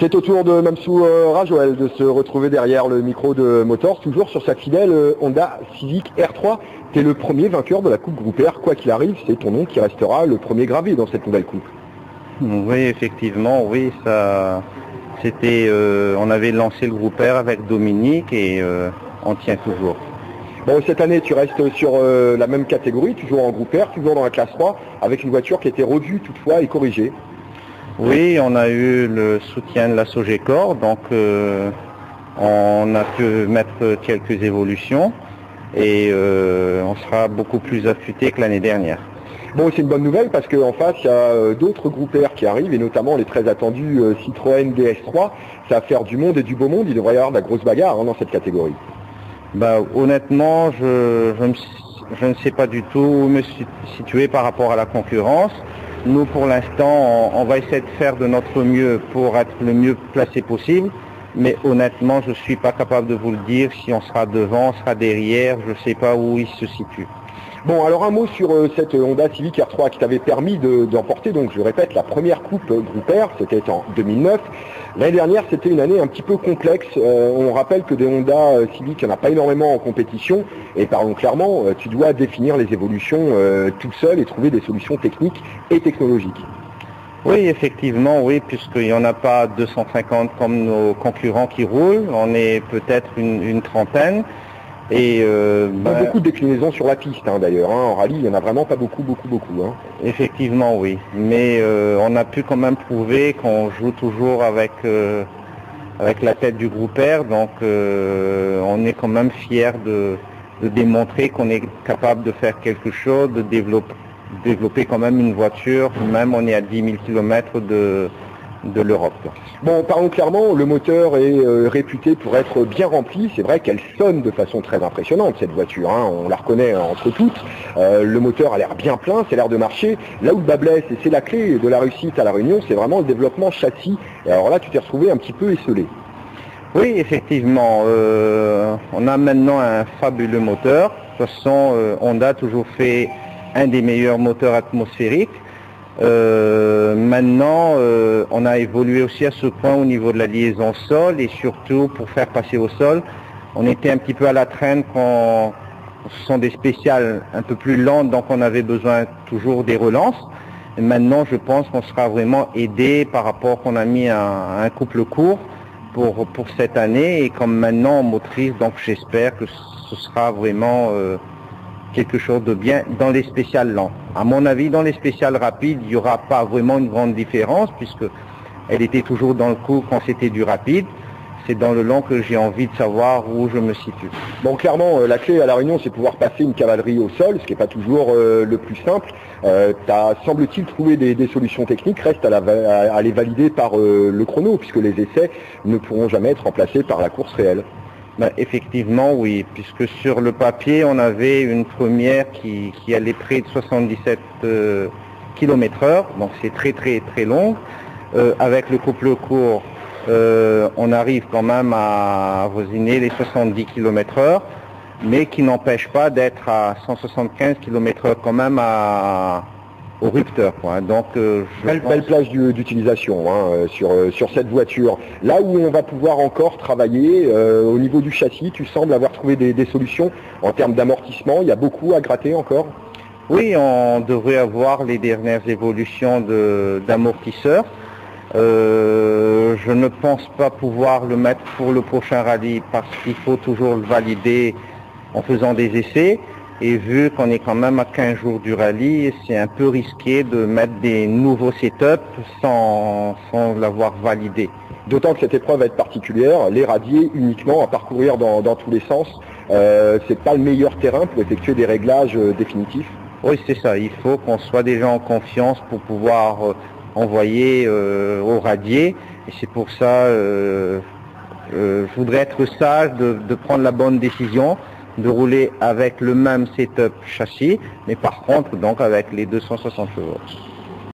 C'est au tour de Mamsou Rajoel de se retrouver derrière le micro de Motors, toujours sur sa fidèle Honda Civic R3. Tu es le premier vainqueur de la Coupe Groupe R. Quoi qu'il arrive, c'est ton nom qui restera le premier gravé dans cette nouvelle coupe. Oui, effectivement, oui, ça, c'était, on avait lancé le Groupe R avec Dominique et on tient toujours. Bon, cette année, tu restes sur la même catégorie, toujours en Groupe R, toujours dans la classe 3, avec une voiture qui a été revue toutefois et corrigée. Oui, on a eu le soutien de la Sogecor, donc on a pu mettre quelques évolutions et on sera beaucoup plus affûté que l'année dernière. Bon, c'est une bonne nouvelle parce qu'en face, il y a d'autres groupes R qui arrivent et notamment les très attendus Citroën DS3. Ça va faire du monde et du beau monde, il devrait y avoir de la grosse bagarre dans cette catégorie. Bah, honnêtement, je ne sais pas du tout où me situer par rapport à la concurrence. Nous, pour l'instant, on va essayer de faire de notre mieux pour être le mieux placé possible. Mais honnêtement, je ne suis pas capable de vous le dire. Si on sera devant, on sera derrière, je ne sais pas où il se situe. Bon, alors un mot sur cette Honda Civic R3 qui t'avait permis d'emporter, donc je répète, la première coupe Groupe R, c'était en 2009. L'année dernière, c'était une année un petit peu complexe. On rappelle que des Honda Civic, il n'y en a pas énormément en compétition. Et parlons clairement, tu dois définir les évolutions tout seul et trouver des solutions techniques et technologiques. Oui, effectivement, oui, puisqu'il n'y en a pas 250 comme nos concurrents qui roulent. On est peut-être une trentaine. Et beaucoup de déclinaisons sur la piste d'ailleurs, en rallye il n'y en a vraiment pas beaucoup. Effectivement oui, mais on a pu quand même prouver qu'on joue toujours avec la tête du groupe R, donc on est quand même fiers de démontrer qu'on est capable de faire quelque chose, de développer quand même une voiture, même on est à 10 000 km de l'Europe. Bon, parlons clairement, le moteur est réputé pour être bien rempli. C'est vrai qu'elle sonne de façon très impressionnante, cette voiture. On la reconnaît entre toutes. Le moteur a l'air bien plein, c'est l'air de marcher. Là où le bas blesse, et c'est la clé de la réussite à La Réunion, c'est vraiment le développement châssis. Et alors là, tu t'es retrouvé un petit peu esselé. Oui, effectivement. On a maintenant un fabuleux moteur. De toute façon, Honda a toujours fait un des meilleurs moteurs atmosphériques. Maintenant, on a évolué aussi à ce point au niveau de la liaison sol et surtout pour faire passer au sol, on était un petit peu à la traîne quand ce sont des spéciales un peu plus lentes, donc on avait besoin toujours des relances. Et maintenant, je pense qu'on sera vraiment aidé par rapport qu'on a mis un couple court pour cette année et comme maintenant en motrice, donc j'espère que ce sera vraiment quelque chose de bien dans les spéciales lents. À mon avis, dans les spéciales rapides, il n'y aura pas vraiment une grande différence puisque elle était toujours dans le coup quand c'était du rapide. C'est dans le long que j'ai envie de savoir où je me situe. Bon, clairement, la clé à La Réunion, c'est pouvoir passer une cavalerie au sol, ce qui n'est pas toujours le plus simple. Tu as, semble-t-il, trouvé des solutions techniques. Reste à les valider par le chrono, puisque les essais ne pourront jamais être remplacés par la course réelle. Ben, effectivement, oui, puisque sur le papier, on avait une première qui allait près de 77 km/h, donc c'est très très très long. Avec le couple court, on arrive quand même à voisiner les 70 km/h, mais qui n'empêche pas d'être à 175 km/h quand même au rupteur. Donc, belle plage d'utilisation sur cette voiture. Là où on va pouvoir encore travailler au niveau du châssis, tu sembles avoir trouvé des solutions en termes d'amortissement. Il y a beaucoup à gratter encore. Oui, on devrait avoir les dernières évolutions d'amortisseurs. Je ne pense pas pouvoir le mettre pour le prochain rallye parce qu'il faut toujours le valider en faisant des essais. Et vu qu'on est quand même à 15 jours du rallye, c'est un peu risqué de mettre des nouveaux setups sans l'avoir validé. D'autant que cette épreuve va être particulière, les radiers uniquement à parcourir dans tous les sens. C'est pas le meilleur terrain pour effectuer des réglages définitifs. Oui, c'est ça. Il faut qu'on soit déjà en confiance pour pouvoir envoyer au radier. Et c'est pour ça je voudrais être sage de prendre la bonne décision, de rouler avec le même setup châssis, mais par contre donc avec les 260 chevaux.